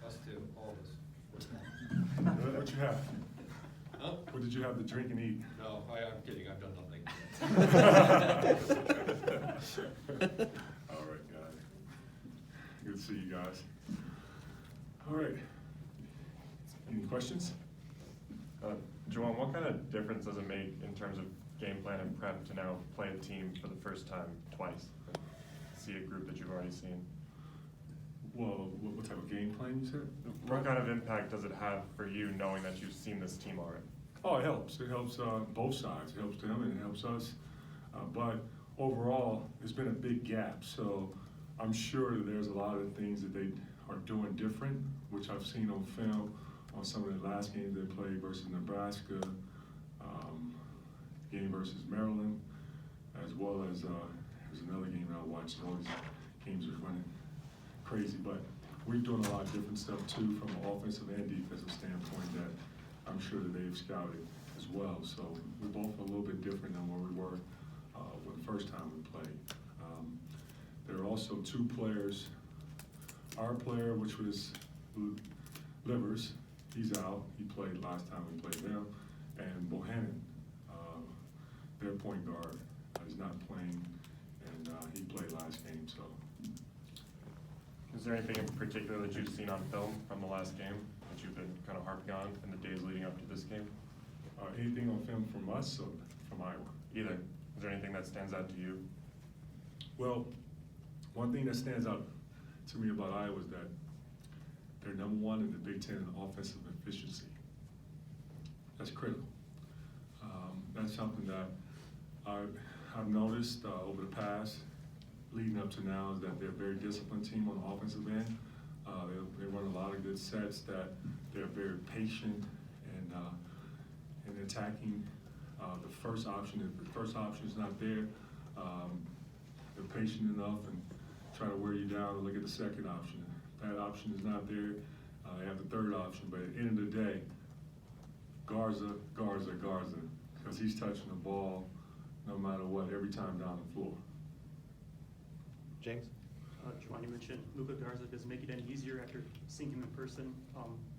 Us too, all of us. What you have? Huh? What did you have to drink and eat? No, I'm kidding, I've done nothing. All right, guys. Good to see you guys. All right. Any questions? Juwan, what kind of difference does it make in terms of game plan and prep to now play a team for the first time twice? See a group that you've already seen? Well, what type of game plan you said? What kind of impact does it have for you knowing that you've seen this team already? Oh, it helps. It helps both sides. It helps them and it helps us. But overall, there's been a big gap. So I'm sure that there's a lot of things that they are doing different, which I've seen on film on some of the last games they played versus Nebraska, game versus Maryland, as well as there's another game that I watched. All these games are running crazy, but we're doing a lot of different stuff too from an offensive and defensive standpoint that I'm sure that they've scouted as well. So we're both a little bit different than where we were when the first time we played. There are also two players. Our player, which was Livers, he's out. He played last time we played them. And Bohannon, their point guard, is not playing, and he played last game. So. Is there anything in particular that you've seen on film from the last game that you've been kind of harping on in the days leading up to this game? Anything on film from us or from Iowa? Either. Is there anything that stands out to you? Well, one thing that stands out to me about Iowa is that they're number one in the Big Ten in offensive efficiency. That's critical. That's something that I've noticed over the past leading up to now is that they're a very disciplined team on the offensive end. They run a lot of good sets that they're very patient and in attacking the first option. If the first option is not there, they're patient enough and try to wear you down and look at the second option. If that option is not there, they have the third option. But at the end of the day, Garza, because he's touching the ball no matter what every time down the floor. James? Juwan, you mentioned Luka Garza. Does it make it any easier after seeing him in person,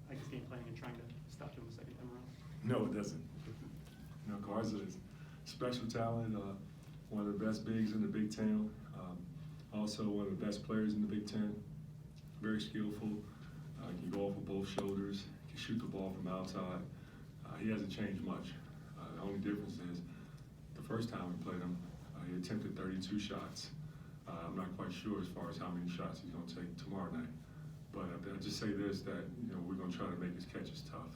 I guess game planning and trying to stop him the second time around? No, it doesn't. You know, Garza is special talent, one of the best bigs in the Big Ten, also one of the best players in the Big Ten, very skillful, can go off of both shoulders, can shoot the ball from outside. He hasn't changed much. The only difference is the first time we played him, he attempted 32 shots. I'm not quite sure as far as how many shots he's going to take tomorrow night. But I'll just say this, that we're going to try to make his catches tough.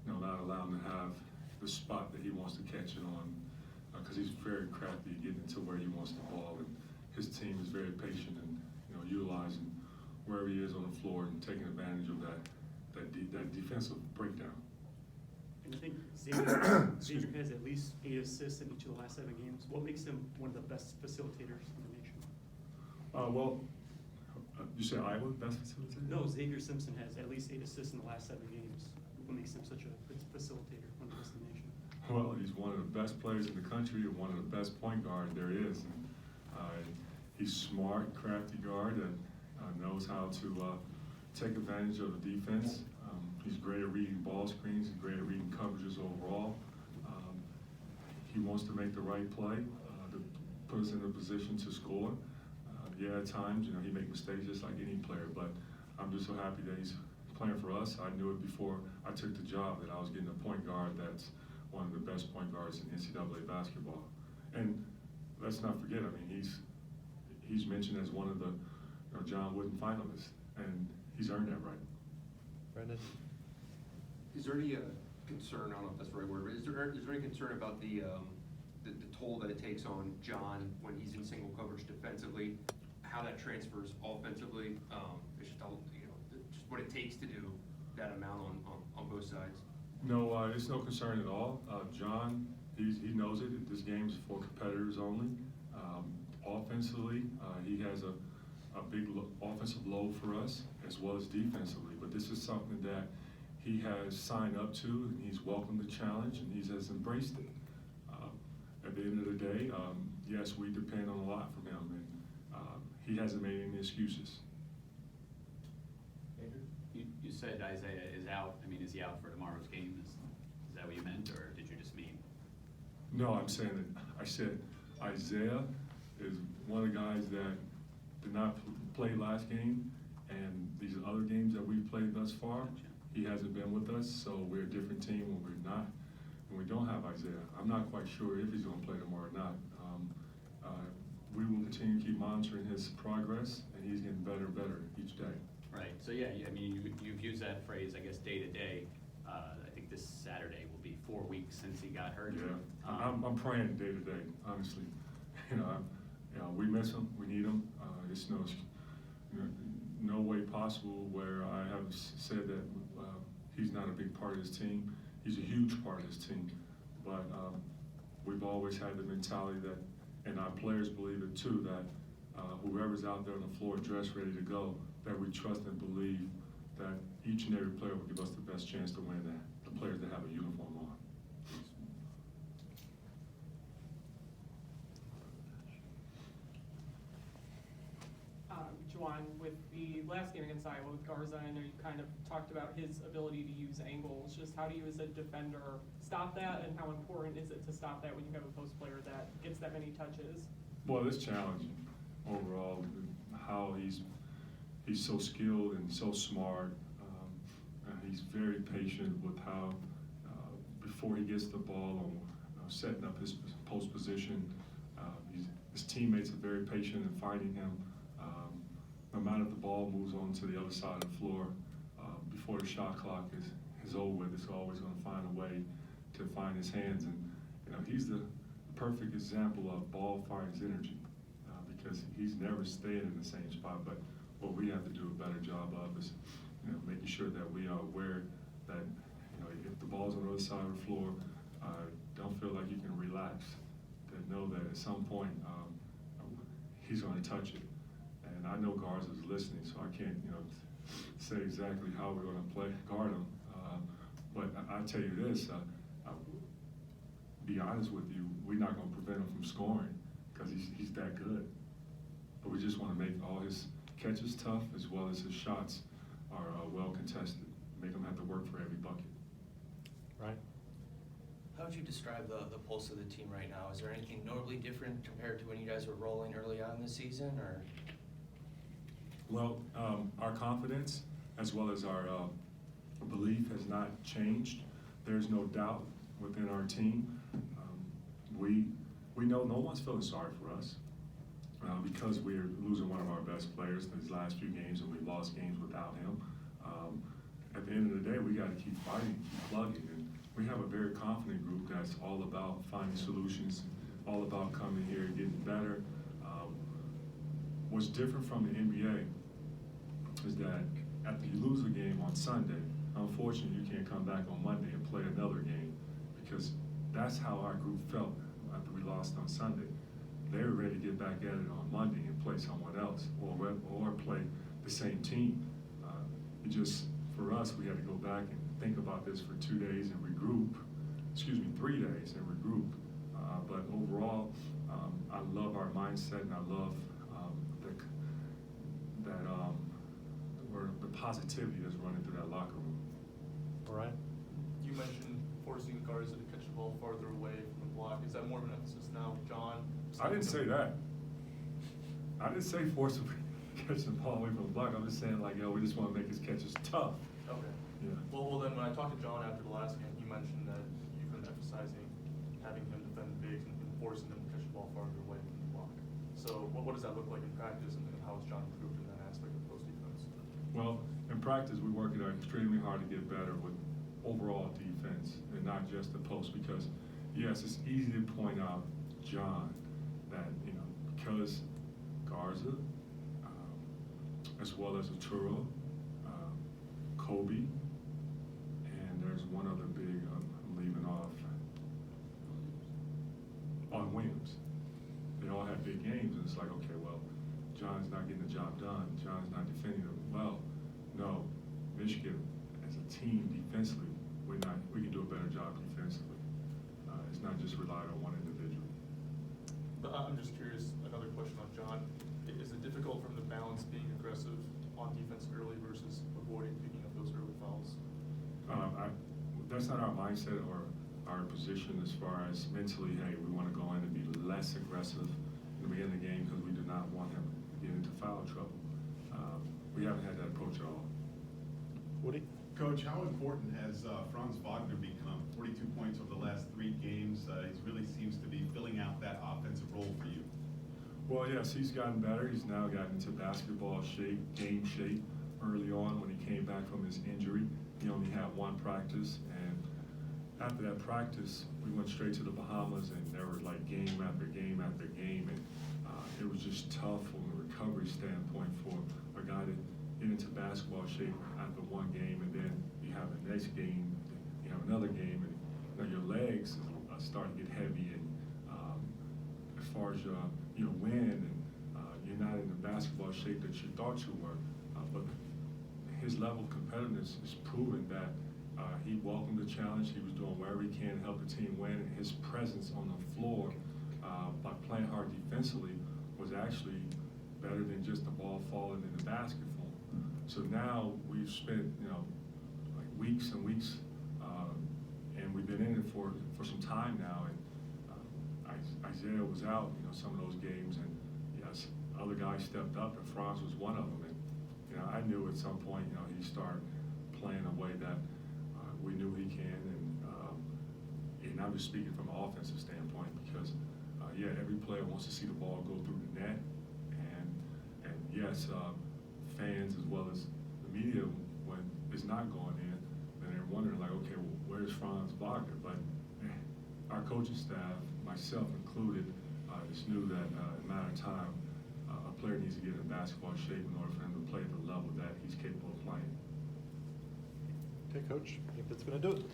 And not allow him to have the spot that he wants to catch it on, because he's very crafty getting to where he wants the ball, and his team is very patient and utilizing wherever he is on the floor and taking advantage of that defensive breakdown. And I think Xavier has at least 8 assists in each of the last 7 games. What makes him one of the best facilitators in the nation? You said Iowa best facilitator? No, Xavier Simpson has at least 8 assists in the last 7 games. What makes him such a facilitator, one of the best in the nation? Well, he's one of the best players in the country and one of the best point guard there is. And, he's smart, crafty guard that knows how to take advantage of the defense. He's great at reading ball screens. He's great at reading coverages overall. He wants to make the right play to put us in a position to score. At times, he makes mistakes just like any player, but I'm just so happy that he's playing for us. I knew it before I took the job that I was getting a point guard that's one of the best point guards in NCAA basketball. And let's not forget, he's mentioned as one of the John Wooden finalists, and he's earned that right. Brendan? Is there any concern, I don't know if that's the right word, but is there any concern about the toll that it takes on John when he's in single coverage defensively, how that transfers offensively, it's just, just what it takes to do that amount on both sides? No, it's no concern at all. John, he knows it. This game is for competitors only. Offensively, he has a big offensive load for us as well as defensively, but this is something that he has signed up to, and he's welcomed the challenge, and he has embraced it. At the end of the day, yes, we depend on a lot from him, and he hasn't made any excuses. you said Isaiah is out. I mean, is he out for tomorrow's game? Is that what you meant, or did you just mean? No, I'm saying that, I said Isaiah is one of the guys that did not play last game, and these other games that we've played thus far, Gotcha. he hasn't been with us, so we're a different team when we're not, when we don't have Isaiah. I'm not quite sure if he's gonna play tomorrow or not. We will continue to keep monitoring his progress, and he's getting better and better each day. Right, so yeah, I mean, you've used that phrase, I guess, day to day. I think this Saturday will be 4 weeks since he got hurt. Yeah, I'm praying day to day, honestly. You know, we miss him, we need him. It's no way possible where I have said that he's not a big part of his team. He's a huge part of his team, but we've always had the mentality that, and our players believe it too, that whoever's out there on the floor dressed, ready to go, that we trust and believe that each and every player will give us the best chance to win that, the players that have a uniform on. Juwan, with the last game against Iowa with Garza, I know you kind of talked about his ability to use angles. Just how do you, as a defender, stop that, and how important is it to stop that when you have a post player that gets that many touches? Well, it's challenging overall. How he's so skilled and so smart. He's very patient with how before he gets the ball on setting up his post position. His teammates are very patient in finding him. No matter if the ball moves on to the other side of the floor, before the shot clock is over with, it's always going to find a way to find his hands. And you know, he's the perfect example of ball finds energy, because he's never staying in the same spot. But what we have to do a better job of is, you know, making sure that we are aware that, you know, if the ball's on the other side of the floor, don't feel like you can relax. To know that at some point he's going to touch it. And I know Garza's listening, so I can't, you know, say exactly how we're going to guard him. But I tell you this, be honest with you, we're not going to prevent him from scoring because he's that good. But we just want to make all his catches tough as well as his shots are well contested. Make him have to work for every bucket. Right. How would you describe the pulse of the team right now? Is there anything notably different compared to when you guys were rolling early on this season, or? Well, our confidence as well as our belief has not changed. There's no doubt within our team. We know no one's feeling sorry for us because we're losing one of our best players these last few games, and we've lost games without him. At the end of the day, we got to keep fighting, keep plugging, and we have a very confident group that's all about finding solutions, all about coming here and getting better. What's different from the NBA is that after you lose a game on Sunday, unfortunately you can't come back on Monday and play another game, because that's how our group felt after we lost on Sunday. They were ready to get back at it on Monday and play someone else or play the same team. It just, for us, we had to go back and think about this for 2 days and regroup, 3 days and regroup. But overall, I love our mindset, and I love the positivity that's running through that locker room. All right. You mentioned forcing Garza to catch the ball farther away from the block. Is that more of an emphasis now, John? I didn't say that. I didn't say force him to catch the ball away from the block. I'm just saying, like, yo, we just want to make his catches tough. Okay. Yeah. Well, then when I talked to John after the last game, he mentioned that you've been emphasizing having him defend bigs and forcing them to catch the ball farther away from the block. So what does that look like in practice, and how has John improved in that aspect of post defense? Well, in practice, we're working extremely hard to get better with overall defense and not just the post, because, yes, it's easy to point out, John, that, you know, because Garza, as well as Arturo, Kobe, and there's one other big, I'm leaving off, on Williams. They all have big games, and it's like, okay, well, John's not getting the job done. John's not defending them well. No, Michigan, as a team defensively, we can do a better job defensively. It's not just relying on one individual. But I'm just curious, another question on John. Is it difficult from the balance being aggressive on defense early versus avoiding picking up those early that's not our mindset or our position as far as mentally, hey, we want to go in and be less aggressive in the beginning of the game because we do not want him to get into foul trouble. We haven't had that approach at all. Woody? Coach, how important has Franz Wagner become? 42 points over the last 3 games. He really seems to be filling out that offensive role for you. Well, yes, he's gotten better. He's now gotten into basketball shape, game shape. Early on when he came back from his injury, he only had 1 practice, and after that practice, we went straight to the Bahamas, and there were like game after game after game, and it was just tough from a recovery standpoint for a guy to get into basketball shape after 1 game, and then you have the next game, you have another game, and your legs start to get heavy, and as far as your wind, and you're not in the basketball shape that you thought you were, but his level of competitiveness is proven that he welcomed the challenge. He was doing whatever he can to help the team win, and his presence on the floor by playing hard defensively was actually better than just the ball falling in the basket for him. So now we've spent, like weeks and weeks, and we've been in it for some time now. And Isaiah was out, some of those games, and yes, other guys stepped up, and Franz was one of them. And I knew at some point, he'd start playing a way that we knew he can. And I'm just speaking from an offensive standpoint because, every player wants to see the ball go through the net. And yes, fans as well as the media, when it's not going in, then they're wondering like, okay, well, where's Franz Wagner? But our coaching staff, myself included, just knew that in a matter of time, a player needs to get in basketball shape in order for him to play at the level that he's capable of playing. Okay, Coach, I think that's going to do it.